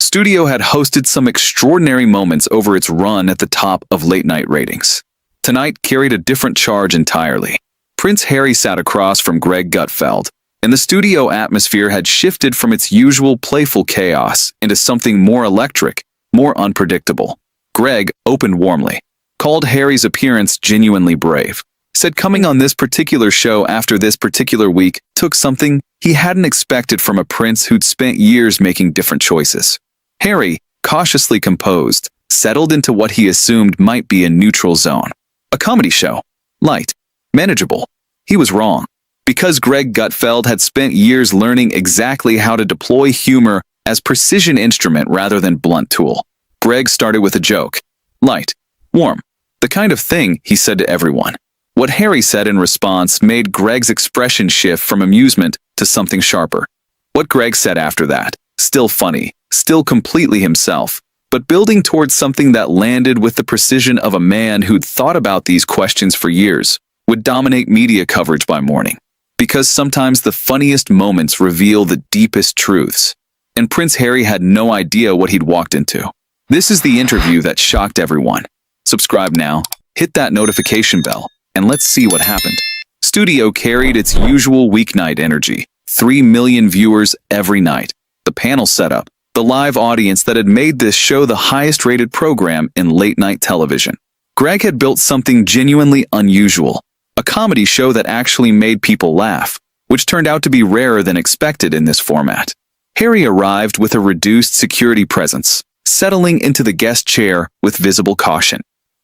Studio had hosted some extraordinary moments over its run at the top of late-night ratings. Tonight carried a different charge entirely. Prince Harry sat across from Greg Gutfeld, and the studio atmosphere had shifted from its usual playful chaos into something more electric, more unpredictable. Greg opened warmly, called Harry's appearance genuinely brave, said coming on this particular show after this particular week took something he hadn't expected from a prince who'd spent years making different choices. Harry, cautiously composed, settled into what he assumed might be a neutral zone. A comedy show. Light. Manageable. He was wrong. Because Greg Gutfeld had spent years learning exactly how to deploy humor as precision instrument rather than blunt tool. Greg started with a joke. Light. Warm. The kind of thing he said to everyone. What Harry said in response made Greg's expression shift from amusement to something sharper. What Greg said after that, still funny, still completely himself, but building towards something that landed with the precision of a man who'd thought about these questions for years, would dominate media coverage by morning. Because sometimes the funniest moments reveal the deepest truths, and Prince Harry had no idea what he'd walked into. This is the interview that shocked everyone. Subscribe now, hit that notification bell, and let's see what happened. Studio carried its usual weeknight energy. 3 million viewers every night. The panel setup, the live audience that had made this show the highest-rated program in late-night television. Greg had built something genuinely unusual, a comedy show that actually made people laugh, which turned out to be rarer than expected in this format. Harry arrived with a reduced security presence, settling into the guest chair with visible caution.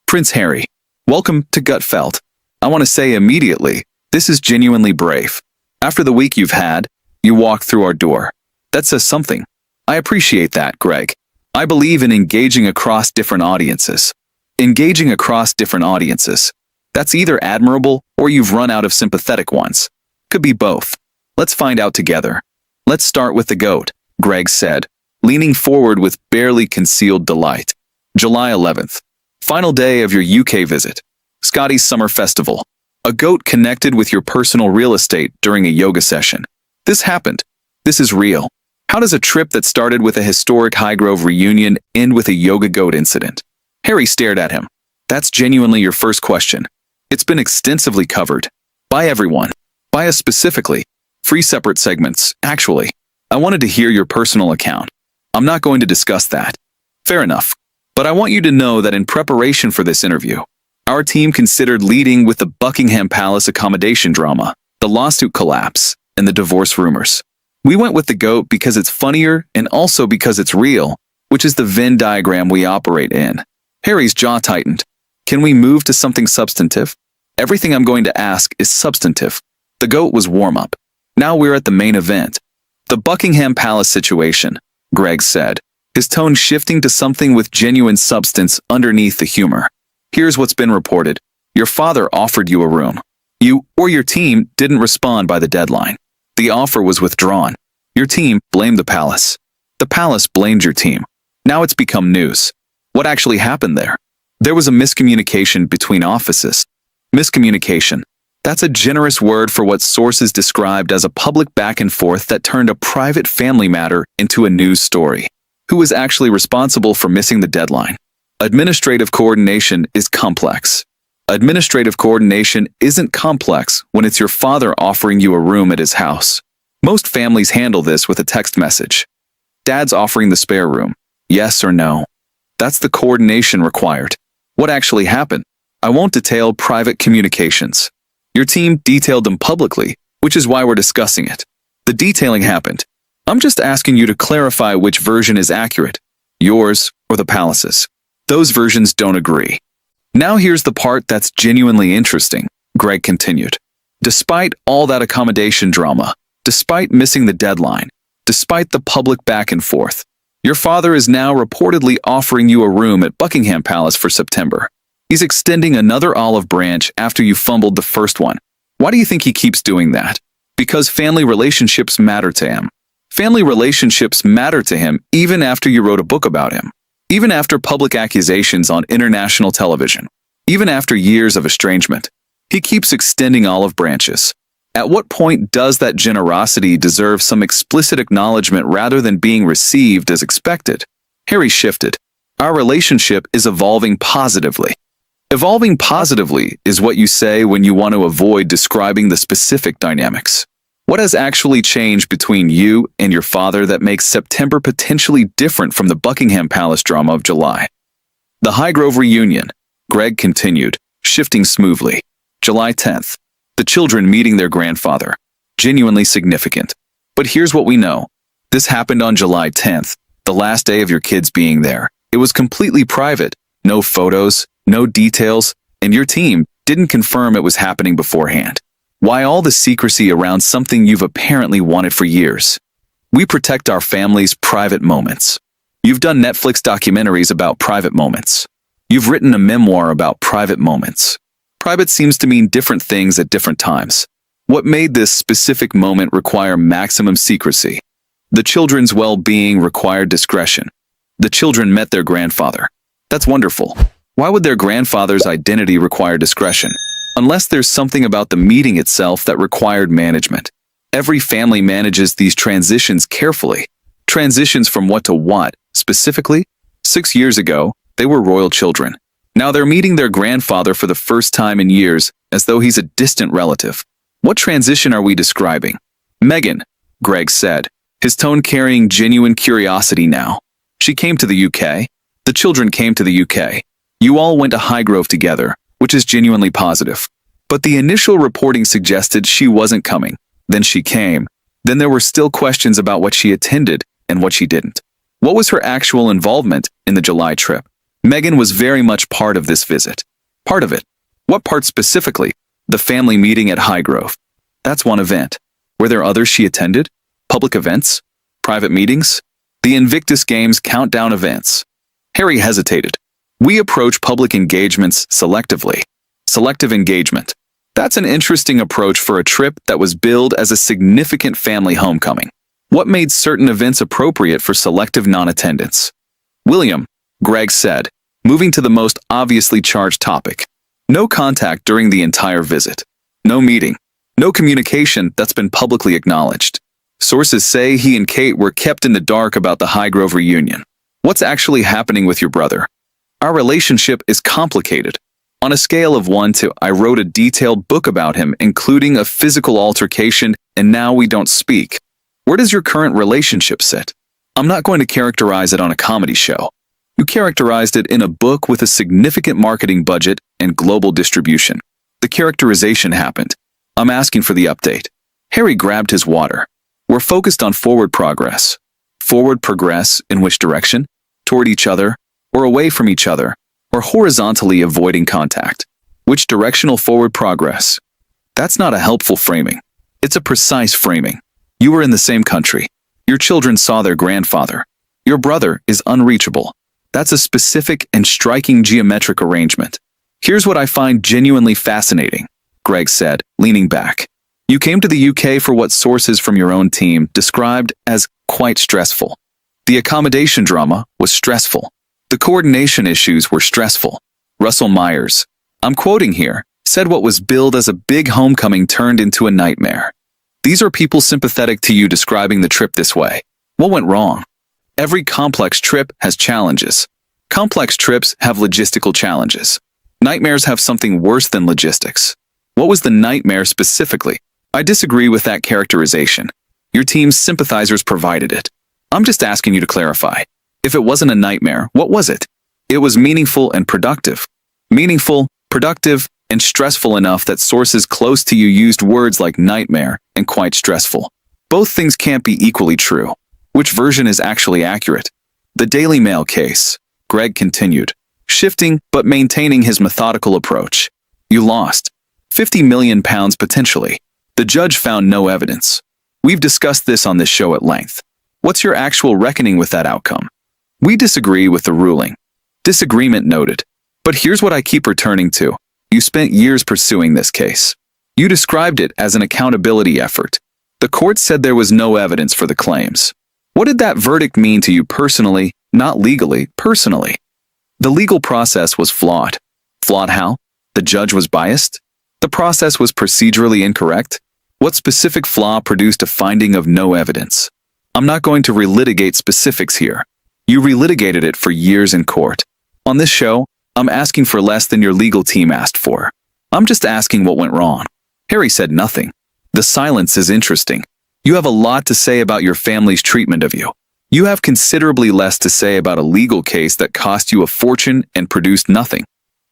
Prince Harry, welcome to Gutfeld. I want to say immediately, this is genuinely brave. After the week you've had, you walked through our door. That says something. I appreciate that, Greg. I believe in engaging across different audiences. Engaging across different audiences. That's either admirable or you've run out of sympathetic ones. Could be both. Let's find out together. Let's start with the GOAT, Greg said, leaning forward with barely concealed delight. July 11th. Final day of your UK visit. Scotty's Summer Festival. A GOAT connected with your personal real estate during a yoga session. This happened. This is real. How does a trip that started with a historic Highgrove reunion end with a yoga GOAT incident? Harry stared at him. That's genuinely your first question. It's been extensively covered. By everyone. By us specifically. 3 separate segments, actually. I wanted to hear your personal account. I'm not going to discuss that. Fair enough. But I want you to know that in preparation for this interview, our team considered leading with the Buckingham Palace accommodation drama, the lawsuit collapse, and the divorce rumors. We went with the GOAT because it's funnier and also because it's real, which is the Venn diagram we operate in. Harry's jaw tightened. Can we move to something substantive? Everything I'm going to ask is substantive. The GOAT was warm-up. Now we're at the main event. The Buckingham Palace situation, Greg said, his tone shifting to something with genuine substance underneath the humor. Here's what's been reported. Your father offered you a room. You or your team didn't respond by the deadline. The offer was withdrawn. Your team blamed the palace. The palace blamed your team. Now it's become news. What actually happened there? There was a miscommunication between offices. Miscommunication. That's a generous word for what sources described as a public back and forth that turned a private family matter into a news story. Who was actually responsible for missing the deadline? Administrative coordination is complex. Administrative coordination isn't complex when it's your father offering you a room at his house. Most families handle this with a text message. Dad's offering the spare room. Yes or no? That's the coordination required. What actually happened? I won't detail private communications. Your team detailed them publicly, which is why we're discussing it. The detailing happened. I'm just asking you to clarify which version is accurate, yours or the palace's. Those versions don't agree. Now here's the part that's genuinely interesting, Greg continued. Despite all that accommodation drama, despite missing the deadline, despite the public back and forth, your father is now reportedly offering you a room at Buckingham Palace for September. He's extending another olive branch after you fumbled the first one. Why do you think he keeps doing that? Because family relationships matter to him. Family relationships matter to him even after you wrote a book about him. Even after public accusations on international television. Even after years of estrangement. He keeps extending olive branches. At what point does that generosity deserve some explicit acknowledgement rather than being received as expected? Harry shifted. Our relationship is evolving positively. Evolving positively is what you say when you want to avoid describing the specific dynamics. What has actually changed between you and your father that makes September potentially different from the Buckingham Palace drama of July? The Highgrove reunion, Greg continued, shifting smoothly. July 10th. The children meeting their grandfather. Genuinely significant. But here's what we know. This happened on July 10th, the last day of your kids being there. It was completely private. No photos, no details, and your team didn't confirm it was happening beforehand. Why all the secrecy around something you've apparently wanted for years? We protect our family's private moments. You've done Netflix documentaries about private moments. You've written a memoir about private moments. Private seems to mean different things at different times. What made this specific moment require maximum secrecy? The children's well-being required discretion. The children met their grandfather. That's wonderful. Why would their grandfather's identity require discretion? Unless there's something about the meeting itself that required management. Every family manages these transitions carefully. Transitions from what to what, specifically? 6 years ago, they were royal children. Now they're meeting their grandfather for the first time in years, as though he's a distant relative. What transition are we describing? Meghan, Greg said, his tone carrying genuine curiosity now. She came to the UK. The children came to the UK. You all went to Highgrove together, which is genuinely positive. But the initial reporting suggested she wasn't coming. Then she came. Then there were still questions about what she attended and what she didn't. What was her actual involvement in the July trip? Meghan was very much part of this visit. Part of it. What part specifically? The family meeting at Highgrove. That's one event. Were there others she attended? Public events? Private meetings? The Invictus Games countdown events. Harry hesitated. We approach public engagements selectively. Selective engagement. That's an interesting approach for a trip that was billed as a significant family homecoming. What made certain events appropriate for selective non-attendance? William, Greg said, moving to the most obviously charged topic. No contact during the entire visit. No meeting. No communication that's been publicly acknowledged. Sources say he and Kate were kept in the dark about the Highgrove reunion. What's actually happening with your brother? Our relationship is complicated. On a scale of 1 to I wrote a detailed book about him, including a physical altercation, and now we don't speak. Where does your current relationship sit? I'm not going to characterize it on a comedy show. You characterized it in a book with a significant marketing budget and global distribution. The characterization happened. I'm asking for the update. Harry grabbed his water. We're focused on forward progress. Forward progress in which direction? Toward each other, or away from each other, or horizontally avoiding contact. Which directional forward progress? That's not a helpful framing. It's a precise framing. You were in the same country. Your children saw their grandfather. Your brother is unreachable. That's a specific and striking geometric arrangement. Here's what I find genuinely fascinating, Greg said, leaning back. You came to the UK for what sources from your own team described as quite stressful. The accommodation drama was stressful. The coordination issues were stressful. Russell Myers, I'm quoting here, said what was billed as a big homecoming turned into a nightmare. These are people sympathetic to you describing the trip this way. What went wrong? Every complex trip has challenges. Complex trips have logistical challenges. Nightmares have something worse than logistics. What was the nightmare specifically? I disagree with that characterization. Your team's sympathizers provided it. I'm just asking you to clarify. If it wasn't a nightmare, what was it? It was meaningful and productive. Meaningful, productive, and stressful enough that sources close to you used words like nightmare and quite stressful. Both things can't be equally true. Which version is actually accurate? The Daily Mail case, Greg continued, shifting but maintaining his methodical approach. You lost. £50 million potentially. The judge found no evidence. We've discussed this on this show at length. What's your actual reckoning with that outcome? We disagree with the ruling. Disagreement noted. But here's what I keep returning to. You spent years pursuing this case. You described it as an accountability effort. The court said there was no evidence for the claims. What did that verdict mean to you personally, not legally, personally? The legal process was flawed. Flawed how? The judge was biased? The process was procedurally incorrect? What specific flaw produced a finding of no evidence? I'm not going to relitigate specifics here. You relitigated it for years in court. On this show, I'm asking for less than your legal team asked for. I'm just asking what went wrong. Harry said nothing. The silence is interesting. You have a lot to say about your family's treatment of you. You have considerably less to say about a legal case that cost you a fortune and produced nothing.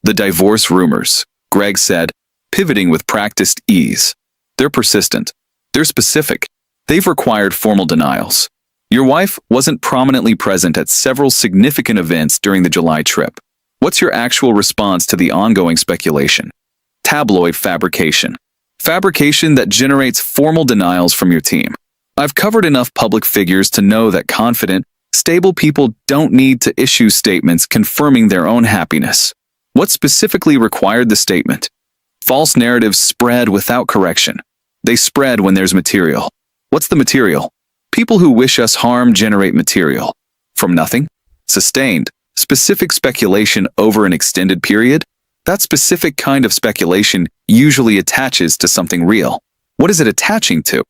The divorce rumors, Greg said, pivoting with practiced ease. They're persistent. They're specific. They've required formal denials. Your wife wasn't prominently present at several significant events during the July trip. What's your actual response to the ongoing speculation? Tabloid fabrication. Fabrication that generates formal denials from your team. I've covered enough public figures to know that confident, stable people don't need to issue statements confirming their own happiness. What specifically required the statement? False narratives spread without correction. They spread when there's material. What's the material? People who wish us harm generate material. From nothing? Sustained, specific speculation over an extended period? That specific kind of speculation usually attaches to something real. What is it attaching to?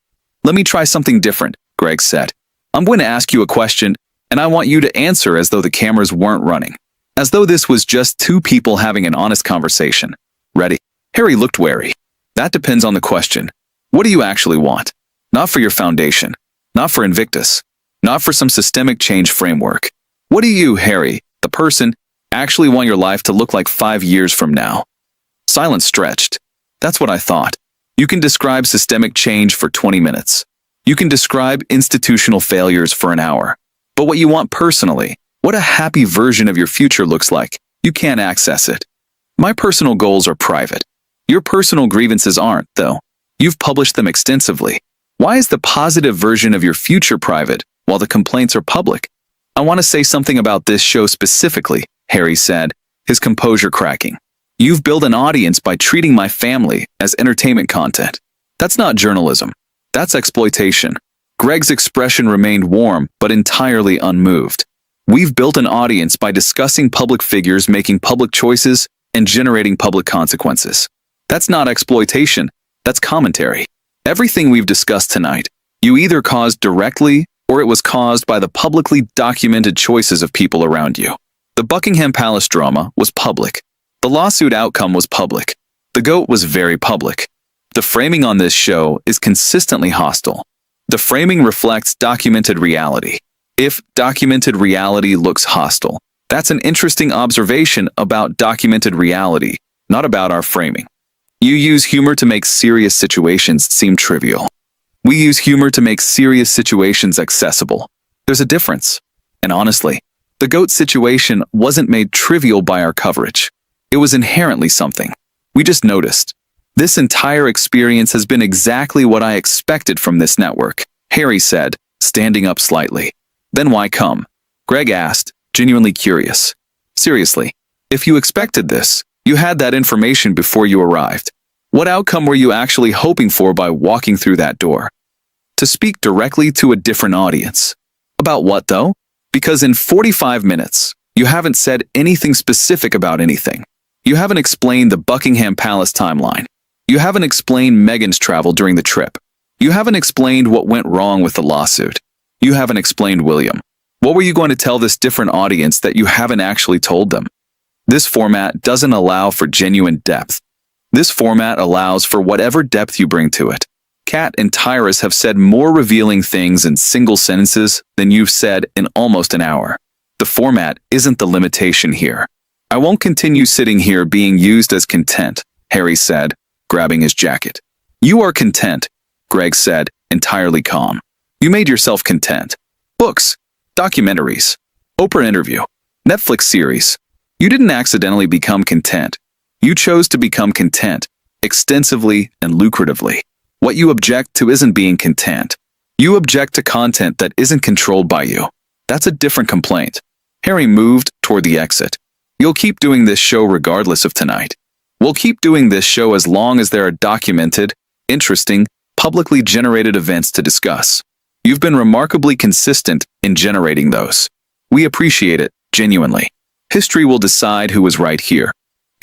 Let me try something different, Greg said. I'm going to ask you a question, and I want you to answer as though the cameras weren't running. As though this was just two people having an honest conversation. Ready? Harry looked wary. That depends on the question. What do you actually want? Not for your foundation. Not for Invictus. Not for some systemic change framework. What do you, Harry, the person, actually want your life to look like 5 years from now? Silence stretched. That's what I thought. You can describe systemic change for 20 minutes. You can describe institutional failures for an hour. But what you want personally, what a happy version of your future looks like, you can't access it. My personal goals are private. Your personal grievances aren't, though. You've published them extensively. Why is the positive version of your future private, while the complaints are public? I want to say something about this show specifically, Harry said, his composure cracking. You've built an audience by treating my family as entertainment content. That's not journalism. That's exploitation. Greg's expression remained warm, but entirely unmoved. We've built an audience by discussing public figures making public choices and generating public consequences. That's not exploitation. That's commentary. Everything we've discussed tonight, you either caused directly or it was caused by the publicly documented choices of people around you. The Buckingham Palace drama was public. The lawsuit outcome was public. The GOAT was very public. The framing on this show is consistently hostile. The framing reflects documented reality. If documented reality looks hostile, that's an interesting observation about documented reality, not about our framing. You use humor to make serious situations seem trivial. We use humor to make serious situations accessible. There's a difference. And honestly, the GOAT situation wasn't made trivial by our coverage. It was inherently something. We just noticed. This entire experience has been exactly what I expected from this network, Harry said, standing up slightly. Then why come? Greg asked, genuinely curious. Seriously, if you expected this, you had that information before you arrived. What outcome were you actually hoping for by walking through that door? To speak directly to a different audience. About what, though? Because in 45 minutes, you haven't said anything specific about anything. You haven't explained the Buckingham Palace timeline. You haven't explained Meghan's travel during the trip. You haven't explained what went wrong with the lawsuit. You haven't explained William. What were you going to tell this different audience that you haven't actually told them? This format doesn't allow for genuine depth. This format allows for whatever depth you bring to it. Kat and Tyrus have said more revealing things in single sentences than you've said in almost an hour. The format isn't the limitation here. I won't continue sitting here being used as content, Harry said, grabbing his jacket. You are content, Greg said, entirely calm. You made yourself content. Books, documentaries, Oprah interview, Netflix series. You didn't accidentally become content. You chose to become content, extensively and lucratively. What you object to isn't being content. You object to content that isn't controlled by you. That's a different complaint. Harry moved toward the exit. You'll keep doing this show regardless of tonight. We'll keep doing this show as long as there are documented, interesting, publicly generated events to discuss. You've been remarkably consistent in generating those. We appreciate it, genuinely. History will decide who was right here.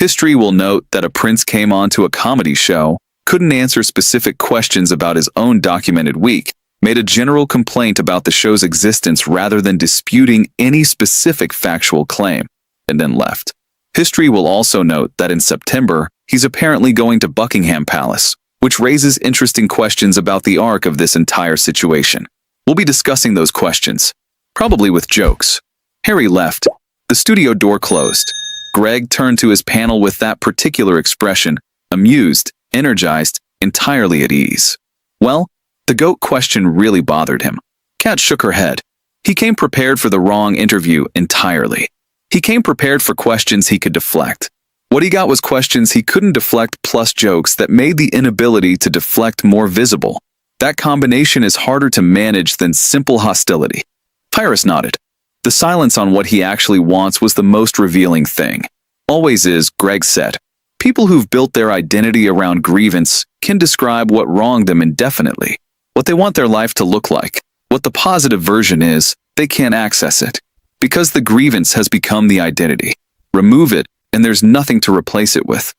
History will note that a prince came onto a comedy show couldn't answer specific questions about his own documented week, made a general complaint about the show's existence rather than disputing any specific factual claim, and then left. History will also note that in September, he's apparently going to Buckingham Palace, which raises interesting questions about the arc of this entire situation. We'll be discussing those questions, probably with jokes. Harry left. The studio door closed. Greg turned to his panel with that particular expression, amused, energized, entirely at ease. Well, the GOAT question really bothered him. Kat shook her head. He came prepared for the wrong interview entirely. He came prepared for questions he could deflect. What he got was questions he couldn't deflect plus jokes that made the inability to deflect more visible. That combination is harder to manage than simple hostility. Tyrus nodded. The silence on what he actually wants was the most revealing thing. Always is, Greg said. People who've built their identity around grievance can describe what wronged them indefinitely. What they want their life to look like, what the positive version is, they can't access it. Because the grievance has become the identity. Remove it, and there's nothing to replace it with.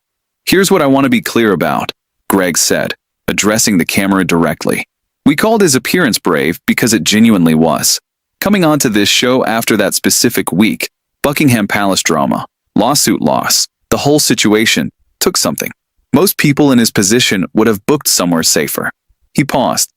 Here's what I want to be clear about, Greg said, addressing the camera directly. We called his appearance brave because it genuinely was. Coming onto this show after that specific week, Buckingham Palace drama, lawsuit loss, the whole situation, took something. Most people in his position would have booked somewhere safer. He paused.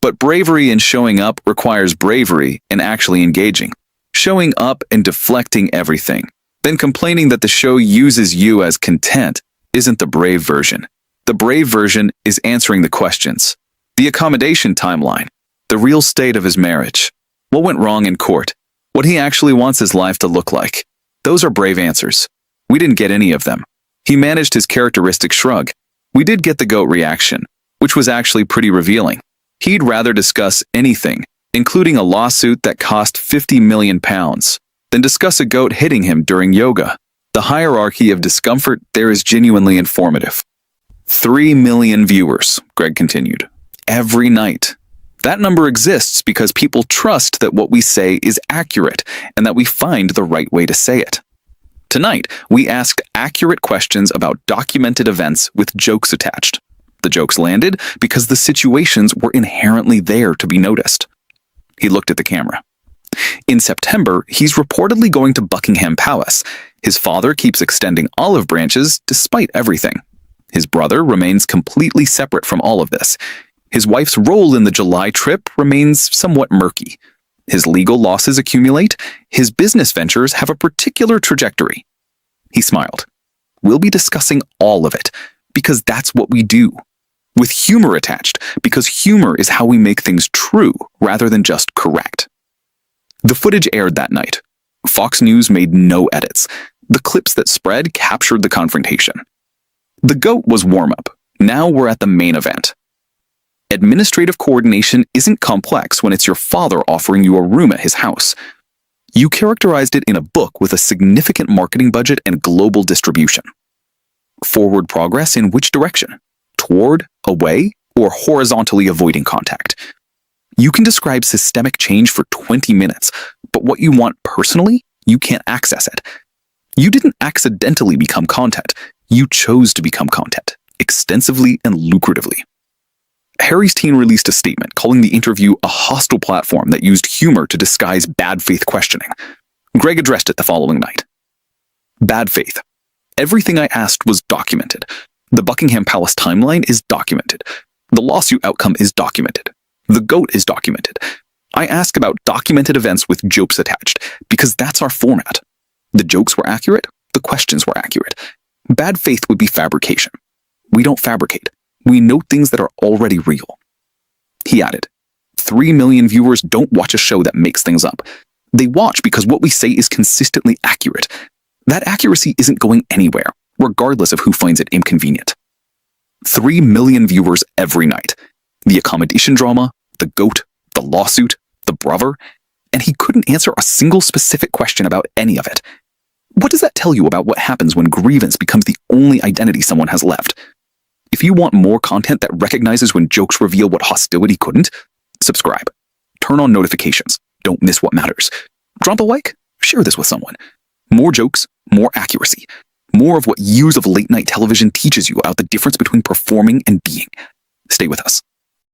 But bravery in showing up requires bravery in actually engaging. Showing up and deflecting everything, then complaining that the show uses you as content isn't the brave version. The brave version is answering the questions. The accommodation timeline, the real state of his marriage, what went wrong in court, what he actually wants his life to look like. Those are brave answers. We didn't get any of them. He managed his characteristic shrug. We did get the GOAT reaction, which was actually pretty revealing. He'd rather discuss anything, including a lawsuit that cost £50 million, than discuss a goat hitting him during yoga. The hierarchy of discomfort there is genuinely informative. 3 million viewers, Greg continued, every night. That number exists because people trust that what we say is accurate and that we find the right way to say it. Tonight, we asked accurate questions about documented events with jokes attached. The jokes landed because the situations were inherently there to be noticed. He looked at the camera. In September, he's reportedly going to Buckingham Palace. His father keeps extending olive branches despite everything. His brother remains completely separate from all of this. His wife's role in the July trip remains somewhat murky. His legal losses accumulate. His business ventures have a particular trajectory. He smiled. We'll be discussing all of it, because that's what we do. With humor attached, because humor is how we make things true rather than just correct. The footage aired that night. Fox News made no edits. The clips that spread captured the confrontation. The GOAT was warm-up. Now we're at the main event. Administrative coordination isn't complex when it's your father offering you a room at his house. You characterized it in a book with a significant marketing budget and global distribution. Forward progress in which direction? Toward, away, or horizontally avoiding contact? You can describe systemic change for 20 minutes, but what you want personally, you can't access it. You didn't accidentally become content. You chose to become content, extensively and lucratively. Harry's team released a statement calling the interview a hostile platform that used humor to disguise bad faith questioning. Greg addressed it the following night. Bad faith. Everything I asked was documented. The Buckingham Palace timeline is documented. The lawsuit outcome is documented. The GOAT is documented. I ask about documented events with jokes attached, because that's our format. The jokes were accurate, the questions were accurate. Bad faith would be fabrication. We don't fabricate. We know things that are already real. He added, 3 million viewers don't watch a show that makes things up. They watch because what we say is consistently accurate. That accuracy isn't going anywhere, regardless of who finds it inconvenient. 3 million viewers every night. The accommodation drama, the GOAT, the lawsuit, the brother, and he couldn't answer a single specific question about any of it. What does that tell you about what happens when grievance becomes the only identity someone has left? If you want more content that recognizes when jokes reveal what hostility couldn't, subscribe. Turn on notifications. Don't miss what matters. Drop a like. Share this with someone. More jokes, more accuracy. More of what years of late-night television teaches you about the difference between performing and being. Stay with us.